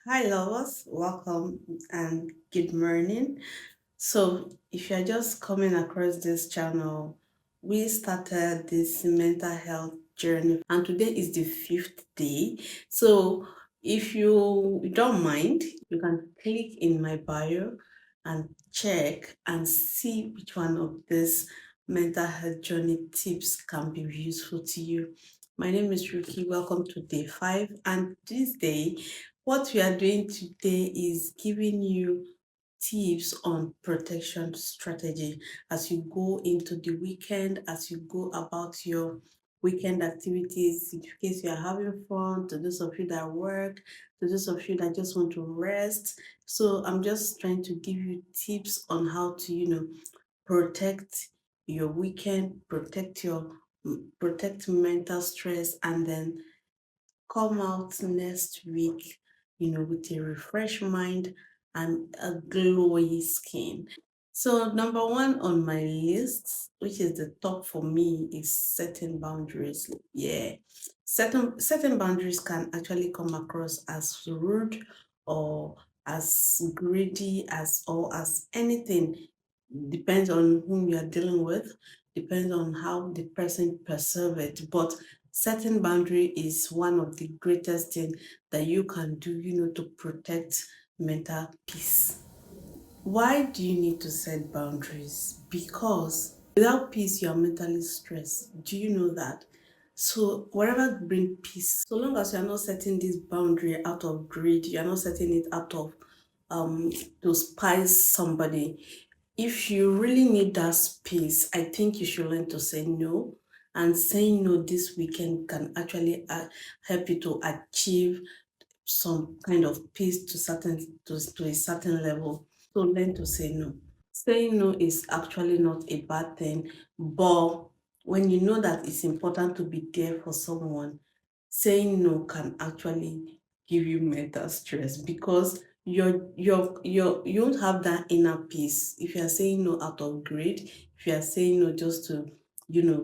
Hi, lovers. Welcome and good morning. So, if you're just coming across this channel, we started this mental health journey, and today is the fifth day. So, if you don't mind, you can click in my bio and check and see which one of these mental health journey tips can be useful to you. My name is Ruki. Welcome to day 5. And this day, what we are doing today is giving you tips on protection strategy as you go into the weekend, as you go about your weekend activities, in case you are having fun, to those of you that work, to those of you that just want to rest. So I'm just trying to give you tips on how to, protect your weekend, protect mental stress, and then come out next week, with a refreshed mind and a glowy skin. So, number one on my list, which is the top for me, is setting boundaries. Yeah, certain boundaries can actually come across as rude or as greedy as anything. Depends on whom you are dealing with, depends on how the person perceive it. But setting boundary is one of the greatest thing that you can do, to protect mental peace. Why do you need to set boundaries? Because without peace, you are mentally stressed. Do you know that? So whatever bring peace, so long as you are not setting this boundary out of greed, you are not setting it out of um to spice somebody. If you really need that space, I think you should learn to say no. And saying no this weekend can actually help you to achieve some kind of peace to a certain level. So learn to say no. Saying no is actually not a bad thing, but when you know that it's important to be there for someone, saying no can actually give you mental stress because you won't have that inner peace if you are saying no out of greed, if you are saying no just to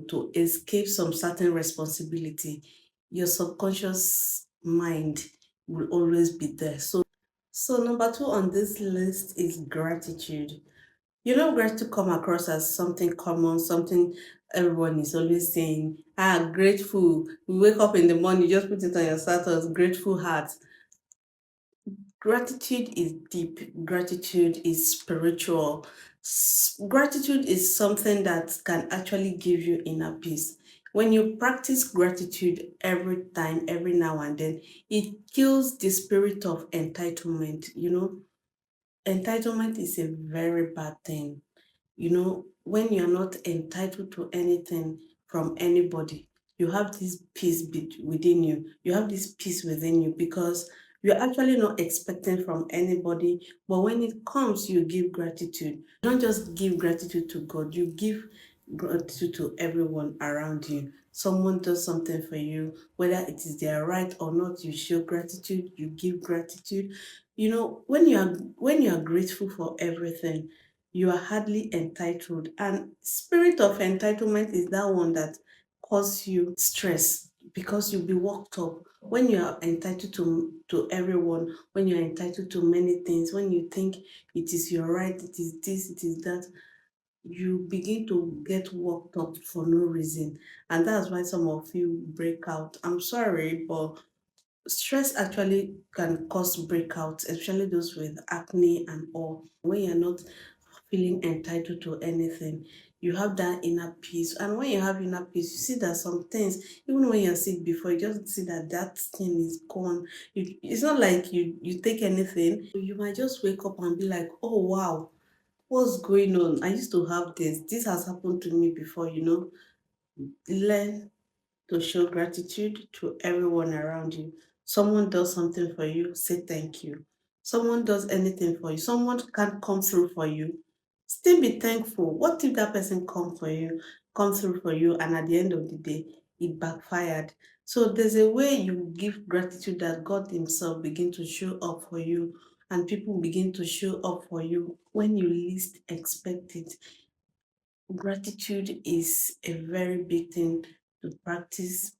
to escape some certain responsibility. Your subconscious mind will always be there. So number two on this list is gratitude. Gratitude come across as something common, something everyone is always saying. Grateful. You wake up in the morning, you just put it on your status, grateful heart. Gratitude is deep, gratitude is spiritual. Gratitude is something that can actually give you inner peace. When you practice gratitude every time, every now and then, it kills the spirit of entitlement. Entitlement is a very bad thing. When you're not entitled to anything from anybody, you have this peace within you. You have this peace within you because you're actually not expecting from anybody. But when it comes, you give gratitude. You don't just give gratitude to God, you give gratitude to everyone around you. Someone does something for you, whether it is their right or not, you show gratitude, you give gratitude. When you are grateful for everything, you are hardly entitled. And spirit of entitlement is that one that cause you stress because you'll be worked up. When you are entitled to everyone, when you're entitled to many things, when you think it is your right, it is this, it is that, you begin to get worked up for no reason. And that's why some of you break out. I'm sorry, but stress actually can cause breakouts, especially those with acne and all. When you're not feeling entitled to anything, you have that inner peace. And when you have inner peace, you see that some things, even when you're sick before, you just see that that thing is gone. It's not like you take anything. You might just wake up and be like, oh wow, what's going on? I used to have this. This has happened to me before. Learn to show gratitude to everyone around you. Someone does something for you, say thank you. Someone does anything for you, someone can't come through for you, still be thankful. What if that person come through for you, and at the end of the day, it backfired? So there's a way you give gratitude that God Himself begin to show up for you, and people begin to show up for you when you least expect it. Gratitude is a very big thing to practice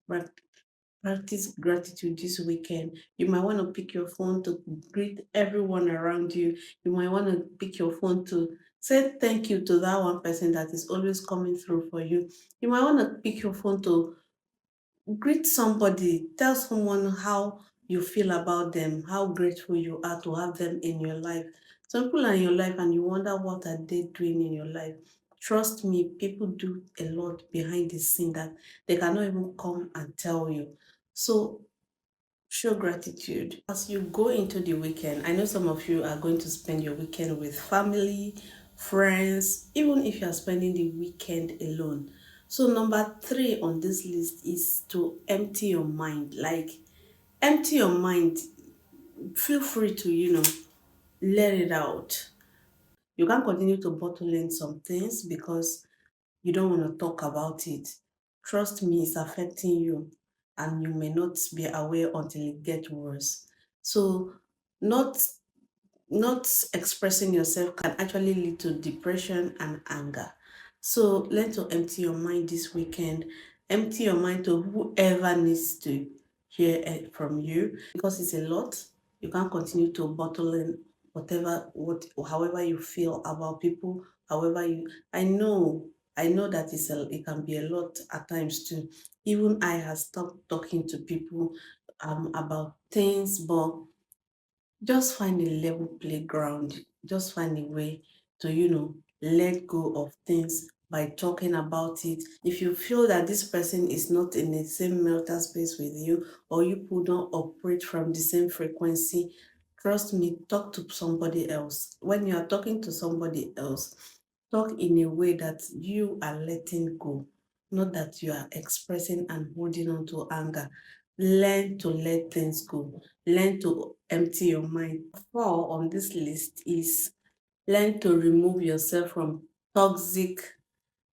practice gratitude this weekend. You might want to pick your phone to greet everyone around you. You might want to pick your phone to say thank you to that one person that is always coming through for you. You might want to pick your phone to greet somebody, tell someone how you feel about them, how grateful you are to have them in your life. Some people are in your life and you wonder what are they doing in your life. Trust me, people do a lot behind the scene that they cannot even come and tell you. So show gratitude. As you go into the weekend, I know some of you are going to spend your weekend with family, friends, even if you are spending the weekend alone. So, number three on this list is to empty your mind. Like, empty your mind. Feel free to, let it out. You can't continue to bottle in some things because you don't want to talk about it. Trust me, it's affecting you and you may not be aware until it gets worse. So not not expressing yourself can actually lead to depression and anger. So learn to empty your mind this weekend. Empty your mind to whoever needs to hear it from you because it's a lot. You can't continue to bottle in however you feel about people, however you I know that it can be a lot at times too. Even I have stopped talking to people about things, but just find a level playground. Just find a way to, let go of things by talking about it. If you feel that this person is not in the same mental space with you, or you people don't operate from the same frequency, trust me, talk to somebody else. When you are talking to somebody else, talk in a way that you are letting go, not that you are expressing and holding on to anger. Learn to let things go. Learn to empty your mind. Four on this list is learn to remove yourself from toxic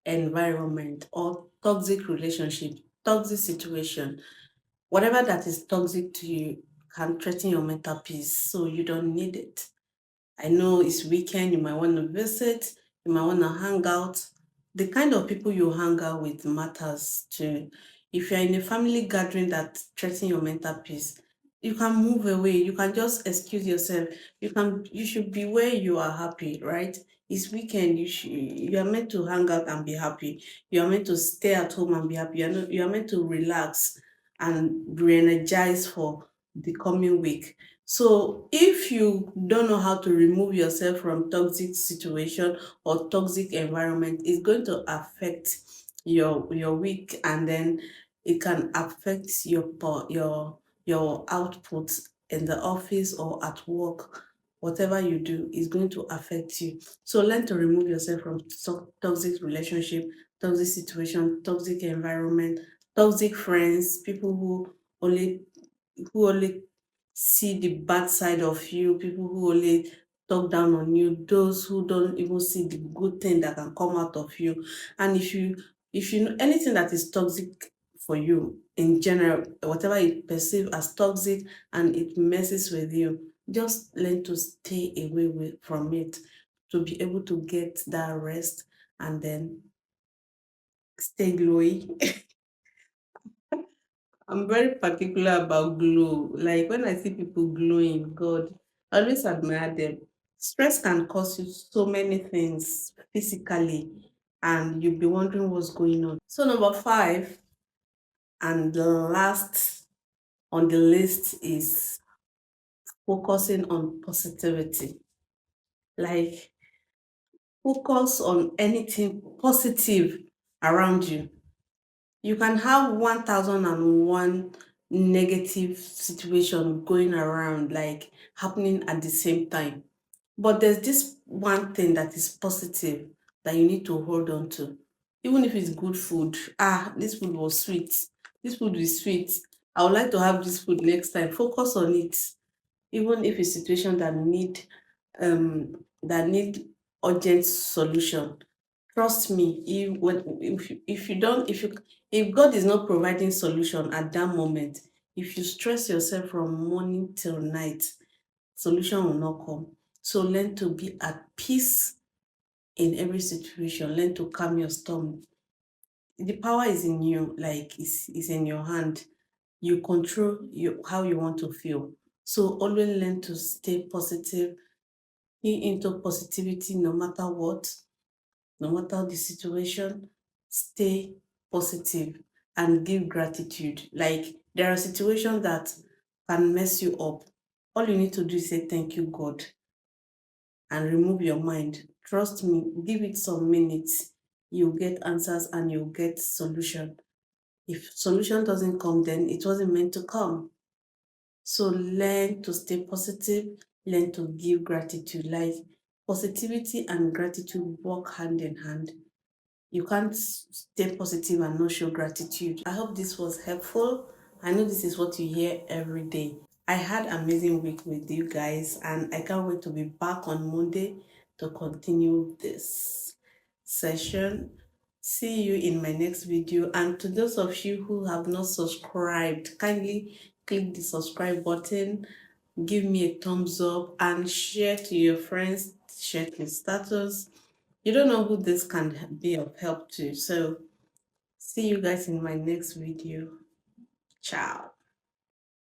environment or toxic relationship, toxic situation. Whatever that is toxic to you can threaten your mental peace, so you don't need it. I know it's weekend, you might want to visit, you might want to hang out. The kind of people you hang out with matters too. If you're in a family gathering that threatens your mental peace, you can move away. You can just excuse yourself. You should be where you are happy, right? It's weekend. You are meant to hang out and be happy. You are meant to stay at home and be happy. You are meant to relax and re-energize for the coming week. So if you don't know how to remove yourself from toxic situation or toxic environment, it's going to affect your week, and then it can affect your output in the office or at work. Whatever you do is going to affect you. So learn to remove yourself from toxic relationship, toxic situation, toxic environment, toxic friends, people only who only see the bad side of you, people who only talk down on you, those who don't even see the good thing that can come out of you. And if you know anything that is toxic for you in general, whatever you perceive as toxic and it messes with you, just learn to stay away from it to be able to get that rest and then stay glowy. I'm very particular about glow. Like when I see people glowing, God, I always admire them. Stress can cause you so many things physically, and you'll be wondering what's going on. So, number five, and the last on the list is focusing on positivity. Like, focus on anything positive around you. You can have 1001 negative situation going around, like happening at the same time. But there's this one thing that is positive that you need to hold on to. Even if it's good food. This food was sweet. This food is sweet. I would like to have this food next time. Focus on it. Even if it's situation that need urgent solution. Trust me, if God is not providing solution at that moment, if you stress yourself from morning till night, solution will not come. So learn to be at peace in every situation. Learn to calm your storm. The power is in you, like is in your hand. you control how you want to feel. So always learn to stay positive, be into positivity no matter what, no matter the situation, stay positive and give gratitude. Like there are situations that can mess you up. All you need to do is say thank you, God, and remove your mind. Trust me, give it some minutes. You'll get answers and you'll get solution. If solution doesn't come, then it wasn't meant to come. So learn to stay positive, learn to give gratitude. Like positivity and gratitude work hand in hand. You can't stay positive and not show gratitude. I hope this was helpful. I know this is what you hear every day. I had an amazing week with you guys, and I can't wait to be back on Monday to continue this session. See you in my next video. And to those of you who have not subscribed, kindly click the subscribe button, give me a thumbs up, and share to your friends, share to your status. You don't know who this can be of help to. So see you guys in my next video. Ciao.